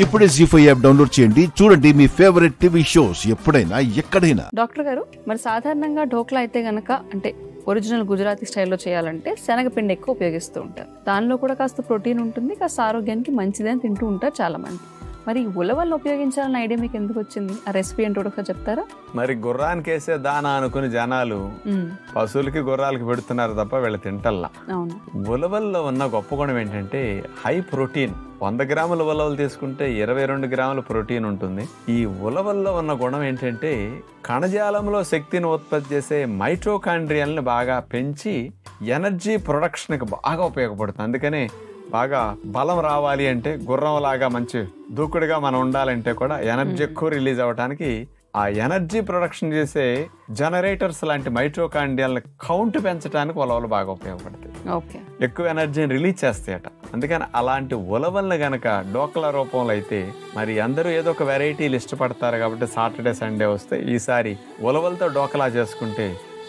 ఇప్పుడే జీ5 app download చేయండి. చూడండి మీ ఫేవరెట్ టీవీ షోస్ ఎప్పుడైనా ఎక్కడైనా. డాక్టర్ గారు, మరి సాధారణంగా ఢోక్లా అయితే గనక అంటే ఒరిజినల్ గుజరాతీ స్టైల్లో చేయాలంటే శనగపిండి ఎక్కువ ఉపయోగిస్తూ ఉంటారు. దానిలో కూడా కాస్త ప్రోటీన్ ఉంటుంది, కాస్త ఆరోగ్యానికి మంచిదని తింటూ ఉంటారు చాలా మంది. మరి ఉలవలను ఉపయోగించాలన్న ఐడియా మీకు ఎందుకు వచ్చింది? ఆ రెసిపీ ఏంటో ఒకసారి చెప్తారా? మరి గుర్రానికి వేసే దానా అనుకుని జనాలు పశువులకి గుర్రాలకి పెడుతున్నారు తప్ప వీళ్ళు తింటల్లా. ఉలవల్లో ఉన్న గొప్ప గుణం ఏంటంటే హై ప్రోటీన్. 100 గ్రాముల ఉలవలు తీసుకుంటే 22 గ్రాముల ప్రోటీన్ ఉంటుంది. ఈ ఉలవల్లో ఉన్న గుణం ఏంటంటే కణజాలంలో శక్తిని ఉత్పత్తి చేసే మైటోకాండ్రియాలను బాగా పెంచి ఎనర్జీ ప్రొడక్షన్కి బాగా ఉపయోగపడుతుంది. అందుకనే బాగా బలం రావాలి అంటే గుర్రం లాగా మంచి దూకుడుగా మనం ఉండాలంటే కూడా ఎనర్జీ ఎక్కువ రిలీజ్ అవ్వడానికి ఆ ఎనర్జీ ప్రొడక్షన్ చేసే జనరేటర్స్ లాంటి మైటోకాండ్రియాలను కౌంట్ పెంచడానికి ఉలవలు బాగా ఉపయోగపడతాయి. ఎక్కువ ఎనర్జీని రిలీజ్ చేస్తాయట. అందుకని అలాంటి ఉలవల్ని గనక డోక్లా రూపంలో అయితే మరి అందరూ ఏదో ఒక వెరైటీలు ఇష్టపడతారు కాబట్టి సాటర్డే సండే వస్తే ఈసారి ఉలవలతో డోక్లా చేసుకుంటే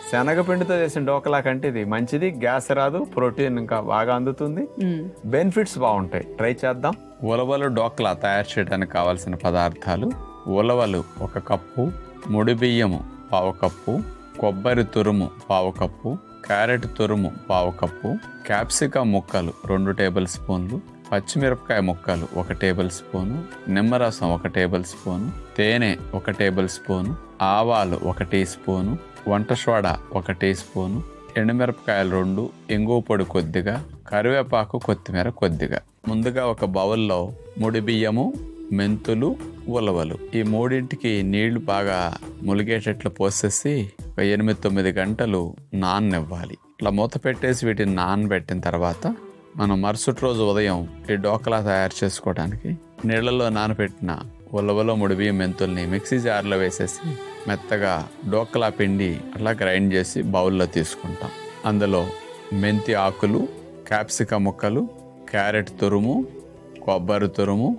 శనగపిండితో చేసిన డోక్లా కంటే ఇది మంచిది. గ్యాస్ రాదు, ప్రోటీన్ ఇంకా బాగా అందుతుంది, బెనిఫిట్స్ బాగుంటాయి. ట్రై చేద్దాం. ఉలవలు డోక్లా తయారు చేయడానికి కావాల్సిన పదార్థాలు: ఉలవలు 1 కప్పు, ముడి బియ్యము 1/2 కప్పు, కొబ్బరి తురుము 1/2 కప్పు, క్యారెట్ తురుము 1/2 కప్పు, క్యాప్సికమ్ ముక్కలు 2 టేబుల్ స్పూన్లు, పచ్చిమిరపకాయ ముక్కలు 1 టేబుల్ స్పూను, నిమ్మరసం 1 టేబుల్ స్పూను, తేనె 1 టేబుల్ స్పూను, ఆవాలు 1 టీ స్పూను, వంట సోడా 1 టీ స్పూను, ఎండుమిరపకాయలు 2, ఇంగువ పొడి కొద్దిగా, కరివేపాకు, కొత్తిమీర కొద్దిగా. ముందుగా ఒక బౌల్లో ముడి బియ్యము, మెంతులు, ఉలవలు ఈ మూడింటికి నీళ్లు బాగా ములిగేటట్లు పోసేసి 8-9 గంటలు నాననివ్వాలి. ఇట్లా మూత పెట్టేసి వీటిని నానబెట్టిన తర్వాత మనం మరుసటి రోజు ఉదయం ఈ డోక్లా తయారు చేసుకోవడానికి నీళ్లలో నానబెట్టిన ఉలవలో ముడి బియ్యం, మెంతుల్ని మిక్సీ జార్లో వేసేసి మెత్తగా డోక్లా పిండి అట్లా గ్రైండ్ చేసి బౌల్లో తీసుకుంటాం. అందులో మెంతి ఆకులు, క్యాప్సికమ్ ముక్కలు, క్యారెట్ తురుము, కొబ్బరి తురుము,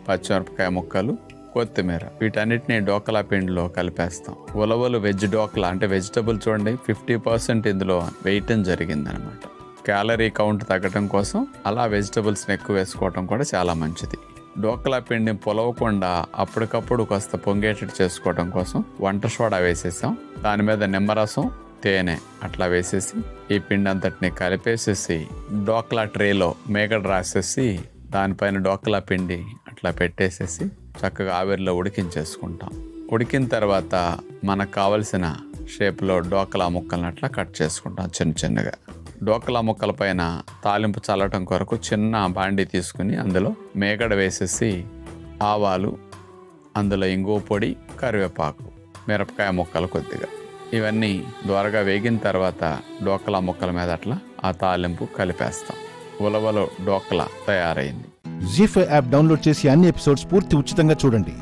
పచ్చిమిరపకాయ ముక్కలు, కొత్తిమీర వీటన్నిటిని డోక్లా పిండిలో కలిపేస్తాం. ఉలవలు వెజ్ డోక్లా అంటే వెజిటబుల్ చూడండి 50% ఇందులో వేయటం జరిగిందనమాట. క్యాలరీ కౌంట్ తగ్గటం కోసం అలా వెజిటబుల్స్ని ఎక్కువ వేసుకోవటం కూడా చాలా మంచిది. డోక్లా పిండిని పొలవకుండా అప్పటికప్పుడు కాస్త పొంగేటట్టు చేసుకోవడం కోసం వంట సోడా వేసేసాం. దాని మీద నిమ్మరసం, తేనె అట్లా వేసేసి ఈ పిండి అంతటిని కలిపేసేసి డోక్లా ట్రేలో మేగడ రాసేసి దానిపైన డోక్లా పిండి అట్లా పెట్టేసేసి చక్కగా ఆవిరిలో ఉడికించేసుకుంటాం. ఉడికిన తర్వాత మనకు కావలసిన షేప్లో డోక్లా ముక్కలను అట్లా కట్ చేసుకుంటాం చిన్న చిన్నగా. డోక్లా ముక్కల పైన తాలింపు చల్లటం కొరకు చిన్న బాండీ తీసుకుని అందులో మేగడ వేసేసి ఆవాలు, అందులో ఇంగువ పొడి, కరివేపాకు, మిరపకాయ ముక్కలు కొద్దిగా ఇవన్నీ ద్వారగా వేగిన తర్వాత డోక్లా ముక్కల మీద అట్లా ఆ తాలింపు కలిపేస్తాం. ఉలవలో డోక్లా తయారైంది. జీ5 యాప్ డౌన్లోడ్ చేసి అన్ని ఎపిసోడ్స్ పూర్తి ఉచితంగా చూడండి.